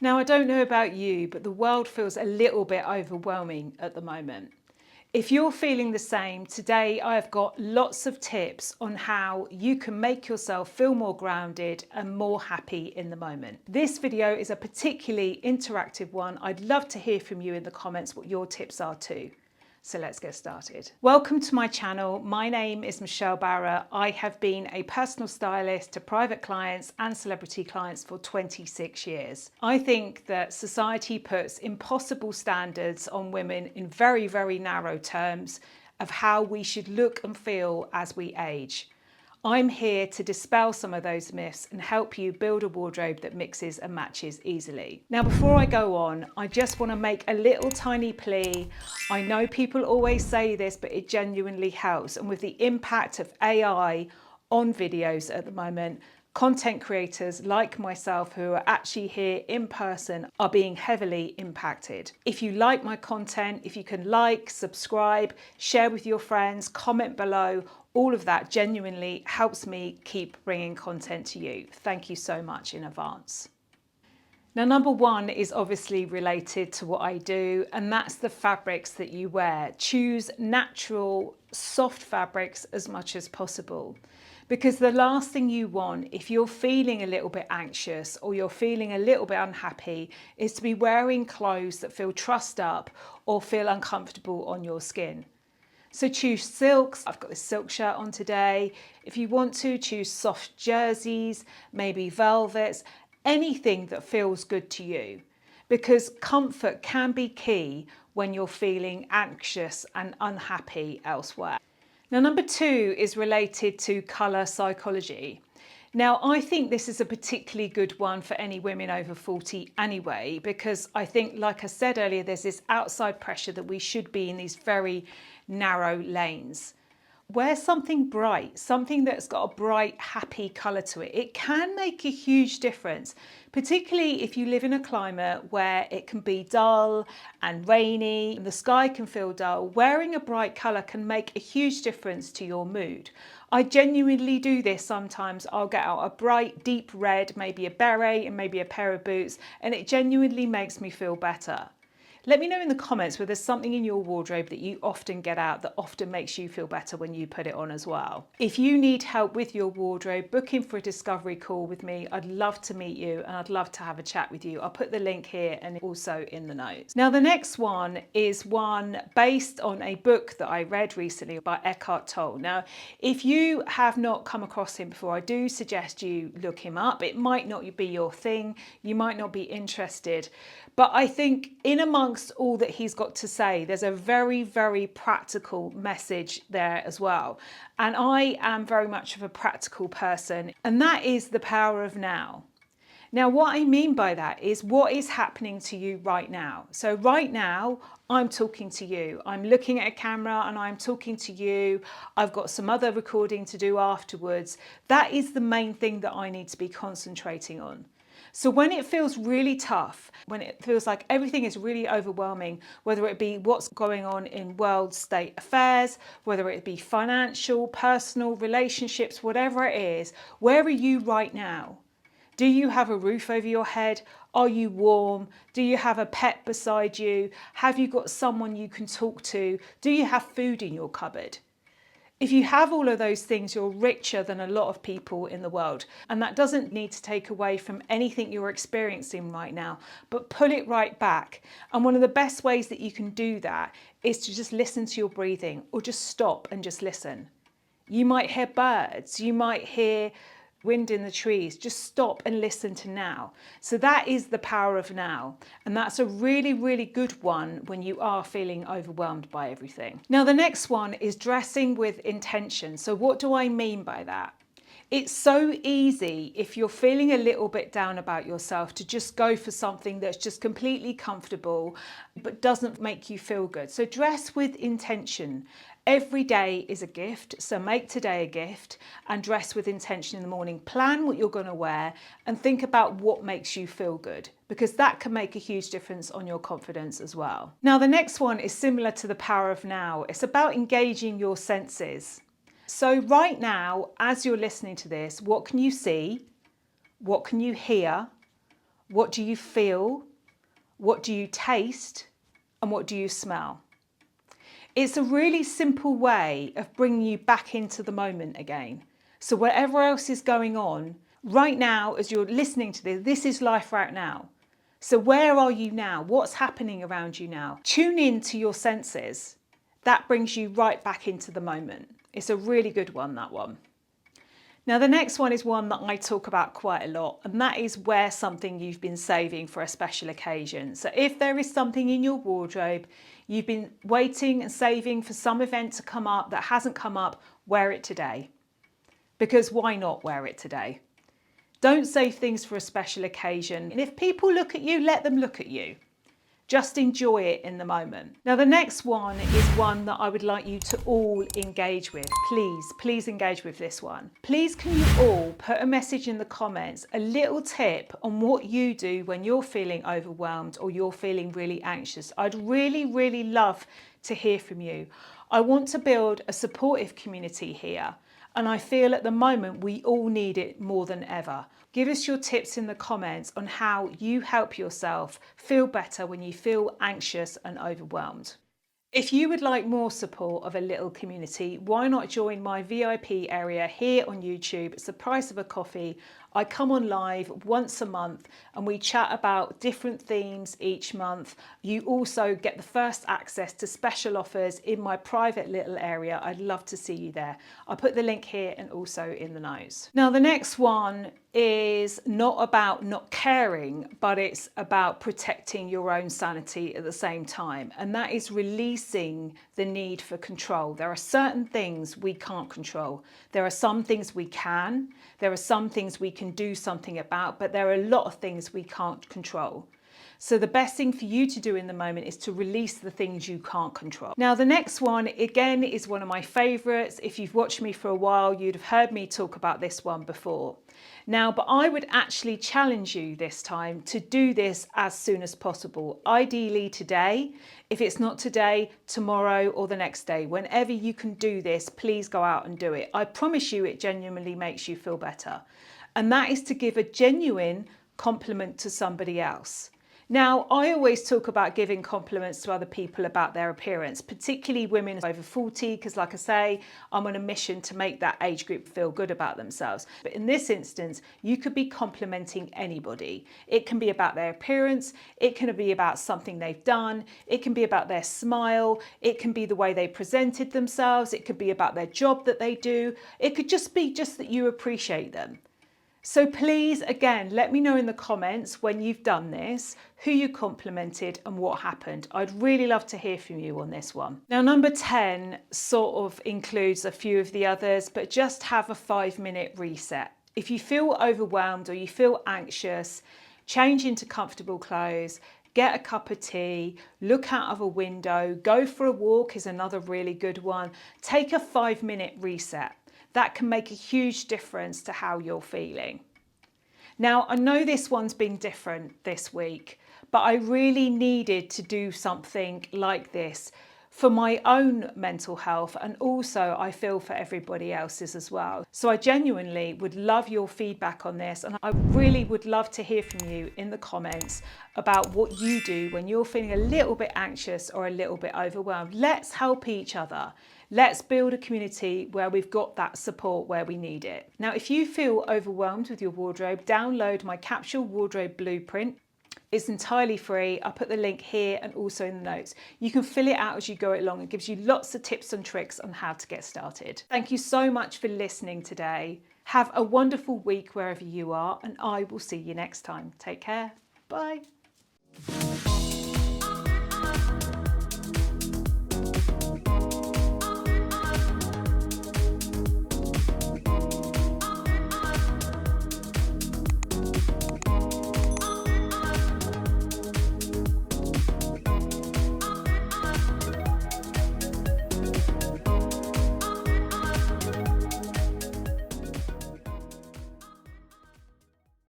Now, I don't know about you, but the world feels a little bit overwhelming at the moment. If you're feeling the same, today I've got lots of tips on how you can make yourself feel more grounded and more happy in the moment. This video is a particularly interactive one. I'd love to hear from you in the comments what your tips are too. So let's get started. Welcome to my channel. My name is Michelle Barra. I have been a personal stylist to private clients and celebrity clients for 26 years. I think that society puts impossible standards on women in very, very narrow terms of how we should look and feel as we age. I'm here to dispel some of those myths and help you build a wardrobe that mixes and matches easily. Now, before I go on, I just want to make a little tiny plea. I know people always say this, but it genuinely helps. And with the impact of AI on videos at the moment, content creators like myself who are actually here in person are being heavily impacted. If you like my content, if you can like, subscribe, share with your friends, comment below, all of that genuinely helps me keep bringing content to you. Thank you so much in advance. Now, number one is obviously related to what I do, and that's the fabrics that you wear. Choose natural, soft fabrics as much as possible. Because the last thing you want, if you're feeling a little bit anxious or you're feeling a little bit unhappy, is to be wearing clothes that feel trussed up or feel uncomfortable on your skin. So choose silks. I've got this silk shirt on today. If you want to, choose soft jerseys, maybe velvets, anything that feels good to you. Because comfort can be key when you're feeling anxious and unhappy elsewhere. Now, number two is related to colour psychology. Now, I think this is a particularly good one for any women over 40 anyway, because I think, like I said earlier, there's this outside pressure that we should be in these very narrow lanes. Wear something bright, something that's got a bright, happy colour to it. It can make a huge difference, particularly if you live in a climate where it can be dull and rainy and the sky can feel dull. Wearing a bright colour can make a huge difference to your mood. I genuinely do this sometimes. I'll get out a bright, deep red, maybe a beret and maybe a pair of boots, and it genuinely makes me feel better. Let me know in the comments whether there's something in your wardrobe that you often get out that often makes you feel better when you put it on as well. If you need help with your wardrobe, book in for a discovery call with me. I'd love to meet you and I'd love to have a chat with you. I'll put the link here and also in the notes. Now, the next one is one based on a book that I read recently by Eckhart Tolle. Now, if you have not come across him before, I do suggest you look him up. It might not be your thing. You might not be interested. But I think in amongst all that he's got to say, there's a very, very practical message there as well. And I am very much of a practical person, and that is the power of now. Now, what I mean by that is what is happening to you right now. So right now, I'm talking to you. I'm looking at a camera and I'm talking to you. I've got some other recording to do afterwards. That is the main thing that I need to be concentrating on. So when it feels really tough, when it feels like everything is really overwhelming, whether it be what's going on in world state affairs, whether it be financial, personal, relationships, whatever it is, where are you right now? Do you have a roof over your head? Are you warm? Do you have a pet beside you? Have you got someone you can talk to? Do you have food in your cupboard? If you have all of those things, you're richer than a lot of people in the world. And that doesn't need to take away from anything you're experiencing right now, but pull it right back. And one of the best ways that you can do that is to just listen to your breathing or just stop and just listen. You might hear birds, you might hear wind in the trees. Just stop and listen to now. So that is the power of now. And that's a really, really good one when you are feeling overwhelmed by everything. Now, the next one is dressing with intention. So what do I mean by that? It's so easy if you're feeling a little bit down about yourself to just go for something that's just completely comfortable but doesn't make you feel good. So dress with intention. Every day is a gift, so make today a gift and dress with intention in the morning. Plan what you're going to wear and think about what makes you feel good, because that can make a huge difference on your confidence as well. Now, the next one is similar to the power of now. It's about engaging your senses. So right now, as you're listening to this, what can you see? What can you hear? What do you feel? What do you taste? And what do you smell? It's a really simple way of bringing you back into the moment again. So whatever else is going on, right now as you're listening to this, this is life right now. So where are you now? What's happening around you now? Tune in to your senses. That brings you right back into the moment. It's a really good one, that one. Now the next one is one that I talk about quite a lot, and that is wear something you've been saving for a special occasion. So if there is something in your wardrobe you've been waiting and saving for some event to come up that hasn't come up, wear it today. Because why not wear it today? Don't save things for a special occasion. And if people look at you, let them look at you. Just enjoy it in the moment. Now the next one is one that I would like you to all engage with. Please engage with this one. Please can you all put a message in the comments, a little tip on what you do when you're feeling overwhelmed or you're feeling really anxious. I'd really love to hear from you. I want to build a supportive community here. And I feel at the moment we all need it more than ever. Give us your tips in the comments on how you help yourself feel better when you feel anxious and overwhelmed. If you would like more support of a little community, why not join my VIP area here on YouTube? It's the price of a coffee. I come on live once a month and we chat about different themes each month. You also get the first access to special offers in my private little area. I'd love to see you there. I'll put the link here and also in the notes. Now the next one is not about not caring, but it's about protecting your own sanity at the same time. And that is releasing the need for control. There are certain things we can't control. There are some things we can. There are some things we can do something about, but there are a lot of things we can't control. So the best thing for you to do in the moment is to release the things you can't control. Now the next one, again, is one of my favorites. If you've watched me for a while, you'd have heard me talk about this one before. Now, but I would actually challenge you this time to do this as soon as possible. Ideally today. If it's not today, tomorrow or the next day, whenever you can do this, please go out and do it. I promise you it genuinely makes you feel better. And that is to give a genuine compliment to somebody else. Now, I always talk about giving compliments to other people about their appearance, particularly women over 40, because like I say, I'm on a mission to make that age group feel good about themselves. But in this instance, you could be complimenting anybody. It can be about their appearance, it can be about something they've done, it can be about their smile, it can be the way they presented themselves, it could be about their job that they do, it could just be that you appreciate them. So please, again, let me know in the comments when you've done this, who you complimented and what happened. I'd really love to hear from you on this one. Now, number 10 sort of includes a few of the others, but just have a 5-minute reset. If you feel overwhelmed or you feel anxious, change into comfortable clothes, get a cup of tea, look out of a window, go for a walk is another really good one. Take a 5-minute reset. That can make a huge difference to how you're feeling. Now, I know this one's been different this week, but I really needed to do something like this for my own mental health, and also I feel for everybody else's as well. So I genuinely would love your feedback on this, and I really would love to hear from you in the comments about what you do when you're feeling a little bit anxious or a little bit overwhelmed. Let's help each other. Let's build a community where we've got that support where we need it. Now, if you feel overwhelmed with your wardrobe, download my Capsule Wardrobe Blueprint. It's entirely free. I'll put the link here and also in the notes. You can fill it out as you go along. It gives you lots of tips and tricks on how to get started. Thank you so much for listening today. Have a wonderful week wherever you are, and I will see you next time. Take care. Bye.